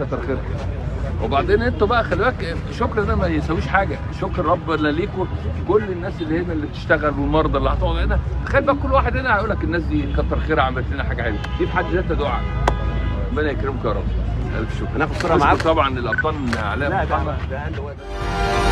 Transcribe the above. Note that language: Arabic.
كتر خيرك. وبعدين انتوا بقى خلي بالك الشكر ده ما يساويش حاجه، شكر ربنا ليكم كل الناس اللي هنا اللي بتشتغل والمرضى اللي هتقعد هنا. تخيل بقى كل واحد هنا هيقول لك الناس دي كتر خيرها عملت لنا حاجه حلوه، دي في حد ذاتها دعاء. ربنا يكرمكم يا رب. الف شكر. هناخد صوره معاكم طبعا الابطال علاء لا ده